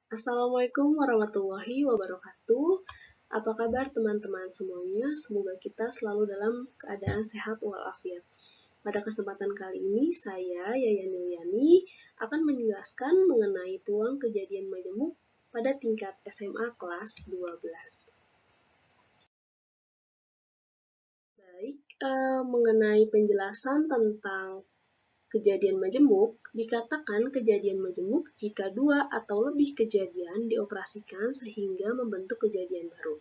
Assalamualaikum warahmatullahi wabarakatuh. Apa kabar teman-teman semuanya? Semoga kita selalu dalam keadaan sehat walafiat. Pada kesempatan kali ini, saya, Yayan Yuliani, akan menjelaskan mengenai peluang kejadian majemuk pada tingkat SMA kelas 12. Baik, mengenai penjelasan tentang kejadian majemuk, dikatakan kejadian majemuk jika dua atau lebih kejadian dioperasikan sehingga membentuk kejadian baru.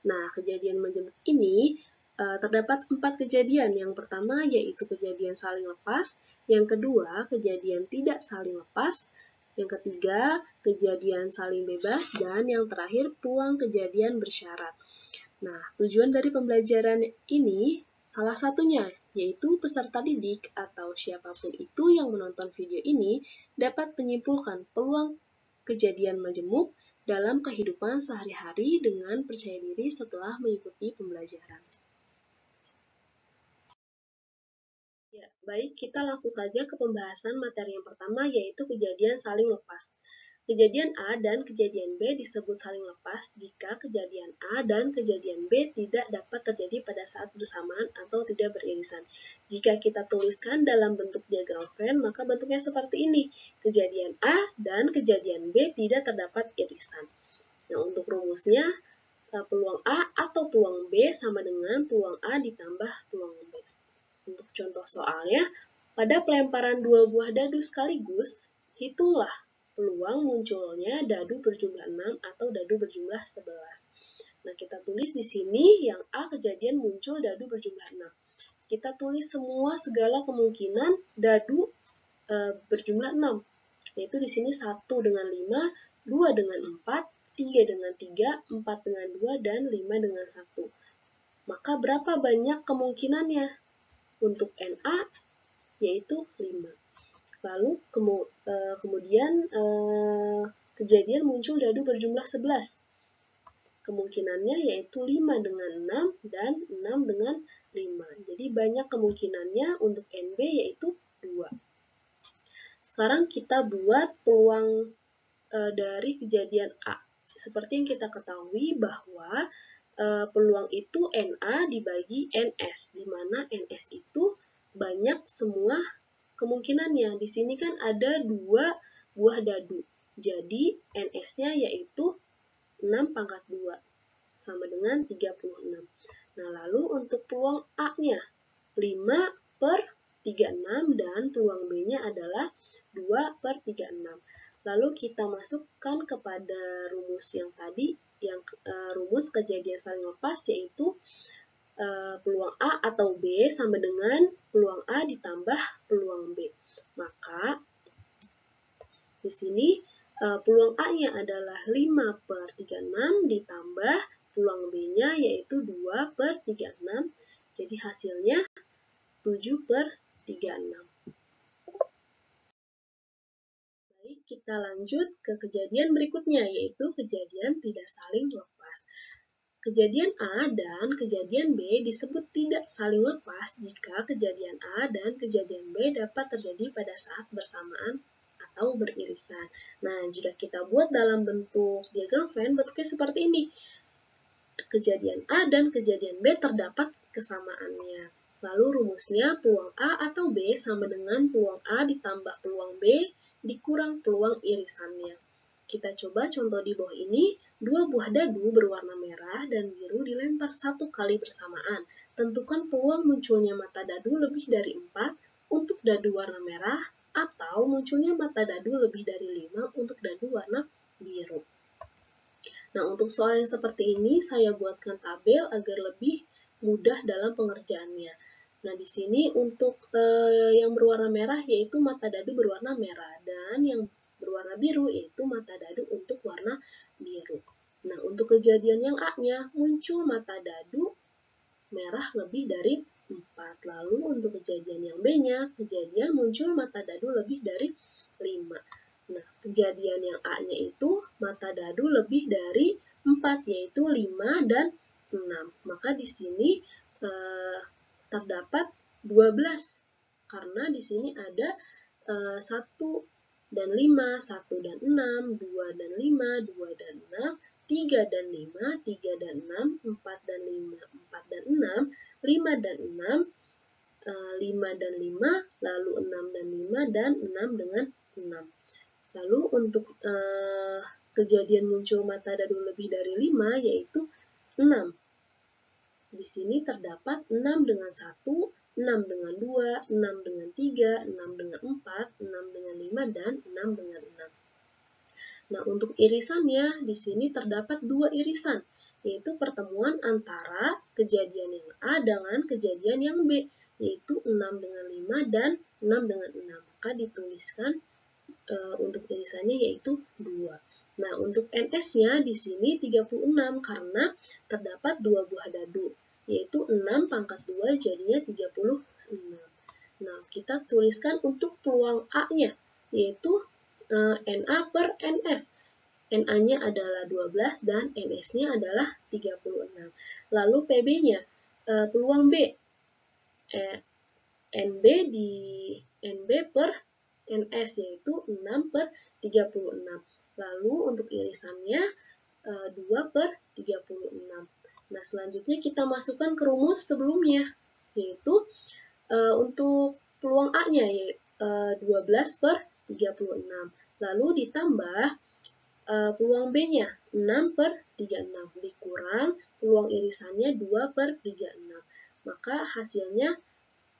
Nah, kejadian majemuk ini terdapat 4 kejadian. Yang pertama yaitu kejadian saling lepas, yang kedua kejadian tidak saling lepas, yang ketiga kejadian saling bebas, dan yang terakhir peluang kejadian bersyarat. Nah, tujuan dari pembelajaran ini salah satunya yaitu peserta didik atau siapapun itu yang menonton video ini dapat menyimpulkan peluang kejadian majemuk dalam kehidupan sehari-hari dengan percaya diri setelah mengikuti pembelajaran. Ya, baik, kita langsung saja ke pembahasan materi yang pertama, yaitu kejadian saling lepas. Kejadian A dan kejadian B disebut saling lepas jika kejadian A dan kejadian B tidak dapat terjadi pada saat bersamaan atau tidak beririsan. Jika kita tuliskan dalam bentuk diagram Venn, maka bentuknya seperti ini. Kejadian A dan kejadian B tidak terdapat irisan. Nah, untuk rumusnya, peluang A atau peluang B sama dengan peluang A ditambah peluang B. Untuk contoh soalnya, pada pelemparan dua buah dadu sekaligus, hitunglah peluang munculnya dadu berjumlah 6 atau dadu berjumlah 11. Nah, kita tulis di sini yang A kejadian muncul dadu berjumlah 6. Kita tulis semua segala kemungkinan dadu berjumlah 6. Yaitu di sini 1 dengan 5, 2 dengan 4, 3 dengan 3, 4 dengan 2, dan 5 dengan 1. Maka berapa banyak kemungkinannya? Untuk NA yaitu 5. Lalu kemudian kejadian muncul dadu berjumlah 11. Kemungkinannya yaitu 5 dengan 6 dan 6 dengan 5. Jadi banyak kemungkinannya untuk NB yaitu 2. Sekarang kita buat peluang dari kejadian A. Seperti yang kita ketahui bahwa peluang itu NA dibagi NS, di mana NS itu banyak semua kemungkinannya. Di sini kan ada 2 buah dadu. Jadi NS-nya yaitu 6 pangkat 2 sama dengan 36. Nah, lalu untuk peluang A-nya 5 per 36 dan peluang B-nya adalah 2 per 36. Lalu kita masukkan kepada rumus yang tadi, yang rumus kejadian saling lepas, yaitu peluang A atau B sama dengan peluang A ditambah peluang B. Maka di sini peluang A-nya adalah 5 per 36 ditambah peluang B-nya yaitu 2 per 36. Jadi hasilnya 7 per 36. Baik, kita lanjut ke kejadian berikutnya, yaitu kejadian tidak saling lepas. Kejadian A dan kejadian B disebut tidak saling lepas jika kejadian A dan kejadian B dapat terjadi pada saat bersamaan atau beririsan. Nah, jika kita buat dalam bentuk diagram Venn, bentuknya seperti ini. Kejadian A dan kejadian B terdapat kesamaannya. Lalu rumusnya peluang A atau B sama dengan peluang A ditambah peluang B dikurang peluang irisannya. Kita coba contoh di bawah ini, 2 buah dadu berwarna merah dan biru dilempar 1 kali bersamaan. Tentukan peluang munculnya mata dadu lebih dari 4 untuk dadu warna merah atau munculnya mata dadu lebih dari 5 untuk dadu warna biru. Nah, untuk soal yang seperti ini saya buatkan tabel agar lebih mudah dalam pengerjaannya. Nah, di sini untuk yang berwarna merah yaitu mata dadu berwarna merah dan yang berwarna biru yaitu mata dadu untuk warna biru. Nah, untuk kejadian yang A-nya muncul mata dadu merah lebih dari 4. Lalu untuk kejadian yang B-nya, kejadian muncul mata dadu lebih dari 5. Nah, kejadian yang A-nya itu mata dadu lebih dari 4, yaitu 5 dan 6. Maka di sini terdapat 12, karena di sini ada 1 dan 5, 1 dan 6, 2 dan 5, 2 dan 6, 3 dan 5, 3 dan 6, 4 dan 5, 4 dan 6, 5 dan 6, 5 dan 5, lalu 6 dan 5, dan 6 dengan 6. Lalu untuk kejadian muncul mata dadu lebih dari 5, yaitu 6. Di sini terdapat 6 dengan 1, 6 dengan 2, 6 dengan 3, 6 dengan 4, 6 dengan 5, dan 6 dengan 6. Nah, untuk irisannya, di sini terdapat 2 irisan, yaitu pertemuan antara kejadian yang A dengan kejadian yang B, yaitu 6 dengan 5 dan 6 dengan 6. Maka dituliskan untuk irisannya yaitu 2. Nah, untuk NS-nya di sini 36 karena terdapat 2 buah dadu, yaitu 6 pangkat 2 jadinya 36. Nah, kita tuliskan untuk peluang A-nya, yaitu NA per NS. NA-nya adalah 12 dan NS-nya adalah 36. Lalu PB-nya, peluang B, NB di NB per NS, yaitu 6 per 36. Lalu untuk irisannya 2 per 36. Nah, selanjutnya kita masukkan ke rumus sebelumnya, yaitu untuk peluang A-nya, yaitu 12 per 36. Lalu ditambah peluang B-nya 6 per 36 dikurang peluang irisannya 2 per 36. Maka hasilnya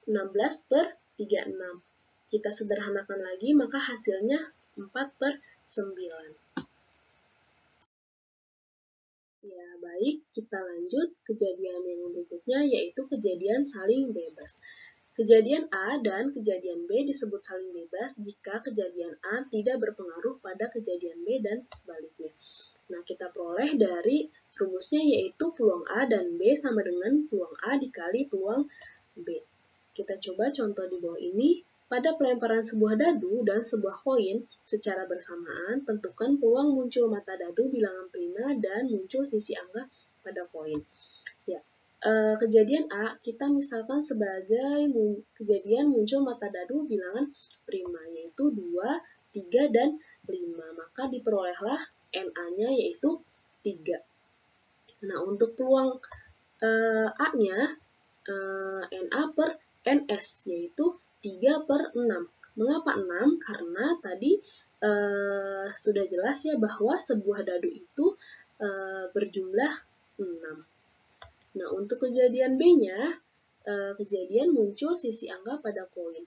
16 per 36. Kita sederhanakan lagi, maka hasilnya 4 per 9. Ya, baik, kita lanjut kejadian yang berikutnya, yaitu kejadian saling bebas. Kejadian A dan kejadian B disebut saling bebas jika kejadian A tidak berpengaruh pada kejadian B dan sebaliknya. Nah, kita peroleh dari rumusnya, yaitu peluang A dan B sama dengan peluang A dikali peluang B. Kita coba contoh di bawah ini. Pada pelemparan sebuah dadu dan sebuah koin secara bersamaan, tentukan peluang muncul mata dadu bilangan prima dan muncul sisi angka pada koin. Ya, kejadian A kita misalkan sebagai kejadian muncul mata dadu bilangan prima, yaitu 2, 3, dan 5. Maka diperolehlah NA-nya yaitu 3. Nah, untuk peluang A-nya, NA per NS, yaitu 3 per 6. Mengapa 6? Karena tadi sudah jelas ya bahwa sebuah dadu itu berjumlah 6. Nah, untuk kejadian B-nya, kejadian muncul sisi angka pada koin.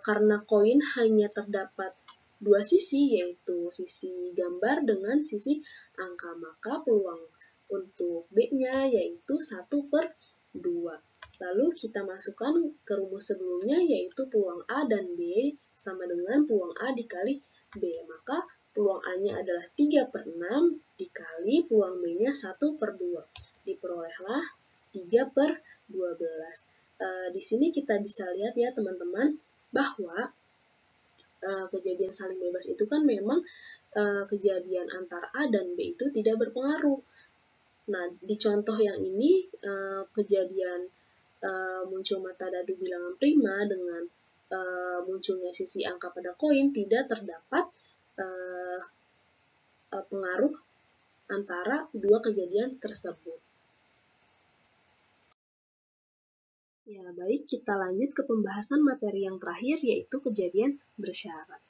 Karena koin hanya terdapat 2 sisi, yaitu sisi gambar dengan sisi angka, maka peluang untuk B-nya yaitu 1 per 2. Lalu kita masukkan ke rumus sebelumnya, yaitu peluang A dan B sama dengan peluang A dikali B. Maka peluang A-nya adalah 3 per 6 dikali peluang B-nya 1 per 2. Diperolehlah 3 per 12. Di sini kita bisa lihat ya teman-teman, bahwa kejadian saling bebas itu kan memang kejadian antara A dan B itu tidak berpengaruh. Nah, di contoh yang ini, kejadian muncul mata dadu bilangan prima dengan munculnya sisi angka pada koin tidak terdapat pengaruh antara dua kejadian tersebut. Ya, baik, kita lanjut ke pembahasan materi yang terakhir, yaitu kejadian bersyarat.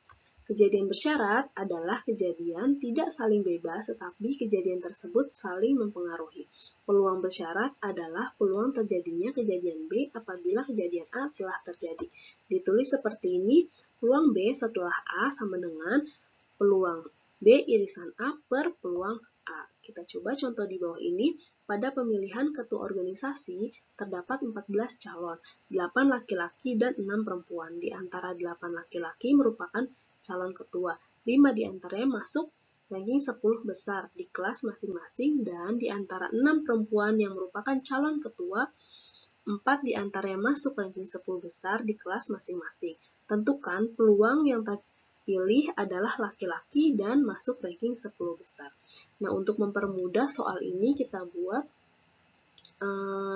Kejadian bersyarat adalah kejadian tidak saling bebas, tetapi kejadian tersebut saling mempengaruhi. Peluang bersyarat adalah peluang terjadinya kejadian B apabila kejadian A telah terjadi. Ditulis seperti ini, peluang B setelah A sama dengan peluang B irisan A per peluang A. Kita coba contoh di bawah ini. Pada pemilihan ketua organisasi, terdapat 14 calon, 8 laki-laki dan 6 perempuan. Di antara 8 laki-laki merupakan calon ketua, 5 diantaranya masuk ranking 10 besar di kelas masing-masing, dan di antara 6 perempuan yang merupakan calon ketua, 4 diantaranya masuk ranking 10 besar di kelas masing-masing. Tentukan peluang yang terpilih adalah laki-laki dan masuk ranking 10 besar. Nah, untuk mempermudah soal ini kita buat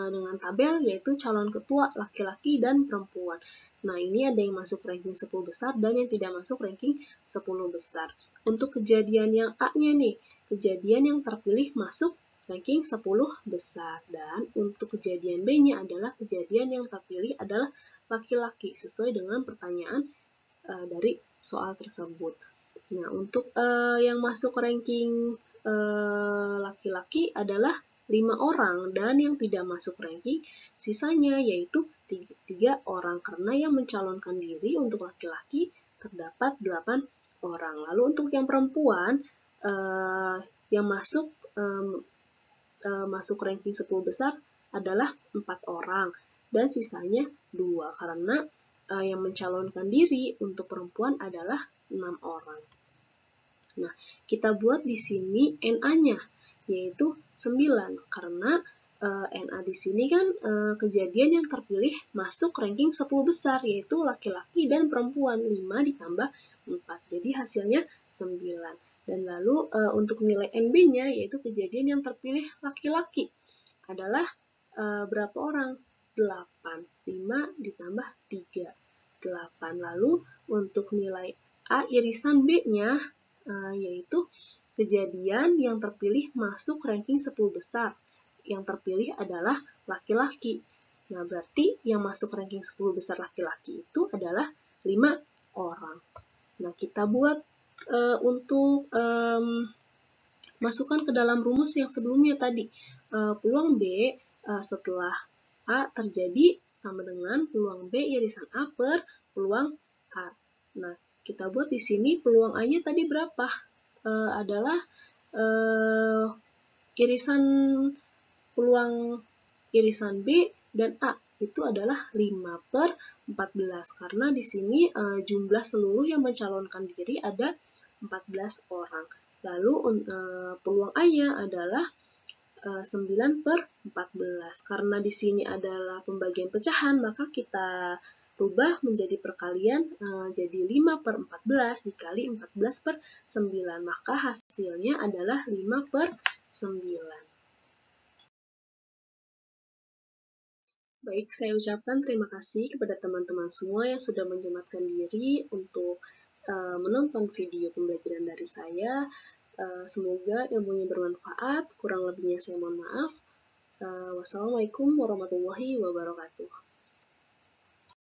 dengan tabel, yaitu calon ketua laki-laki dan perempuan. Nah, ini ada yang masuk ranking 10 besar dan yang tidak masuk ranking 10 besar. Untuk kejadian yang A-nya nih, kejadian yang terpilih masuk ranking 10 besar. Dan untuk kejadian B-nya adalah kejadian yang terpilih adalah laki-laki, sesuai dengan pertanyaan dari soal tersebut. Nah, untuk yang masuk ranking laki-laki adalah 5 orang, dan yang tidak masuk ranking sisanya yaitu 3 orang, karena yang mencalonkan diri untuk laki-laki terdapat 8 orang. Lalu untuk yang perempuan yang masuk ranking 10 besar adalah 4 orang, dan sisanya 2, karena yang mencalonkan diri untuk perempuan adalah 6 orang. Nah, kita buat di sini NA-nya, yaitu 9, karena NA di sini kan kejadian yang terpilih masuk ranking 10 besar, yaitu laki-laki dan perempuan, 5 ditambah 4, jadi hasilnya 9. Dan lalu untuk nilai NB-nya, yaitu kejadian yang terpilih laki-laki, adalah berapa orang? 8. 5 ditambah 3, 8. Lalu untuk nilai A irisan B-nya, yaitu kejadian yang terpilih masuk ranking 10 besar. Yang terpilih adalah laki-laki. Nah, berarti yang masuk ranking 10 besar laki-laki itu adalah 5 orang. Nah, kita buat untuk masukkan ke dalam rumus yang sebelumnya tadi. Peluang B setelah A terjadi sama dengan peluang B irisan A per peluang A. Nah, kita buat di sini peluang A-nya tadi berapa? Adalah irisan peluang irisan B dan A itu adalah 5 per 14, karena di sini jumlah seluruh yang mencalonkan diri ada 14 orang. Lalu peluang A-nya adalah 9 per 14. Karena di sini adalah pembagian pecahan, maka kita rubah menjadi perkalian, jadi 5 per 14 dikali 14 per 9. Maka hasilnya adalah 5 per 9. Baik, saya ucapkan terima kasih kepada teman-teman semua yang sudah menyematkan diri untuk menonton video pembelajaran dari saya. Semoga ilmunya bermanfaat, kurang lebihnya saya mohon maaf. Wassalamualaikum warahmatullahi wabarakatuh.